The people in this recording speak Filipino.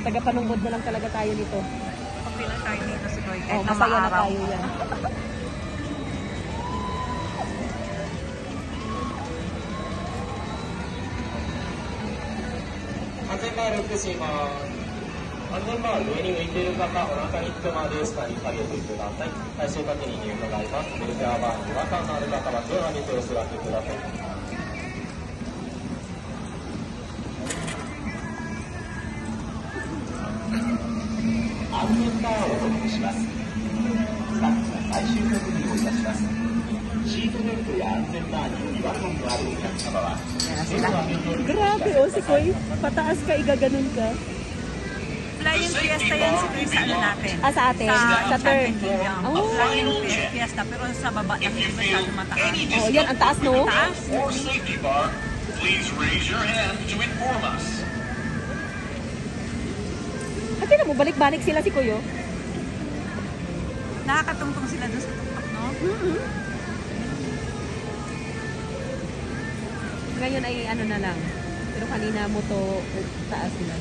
Taga-panungod na lang talaga tayo nito. Okay lang tayo dito si Koy. Oh, masaya na tayo yan. Grabe oh, si Koy. Pataas ka, igaganon ka. Flying fiesta yan si Koy sa ano natin. Ah, sa atin? Sa third. Oh. Flying fiesta, pero sa baba lang hindi masyado mataas. Oh, yan, ang taas, no? Taas? Or safety bar, please raise your hand to inform us. At na mo, balik-balik sila si Koy, oh. Nakakatungtong sila doon sa tuktok, no? Ngayon ay ano na lang. Pero kanina mo to taas na.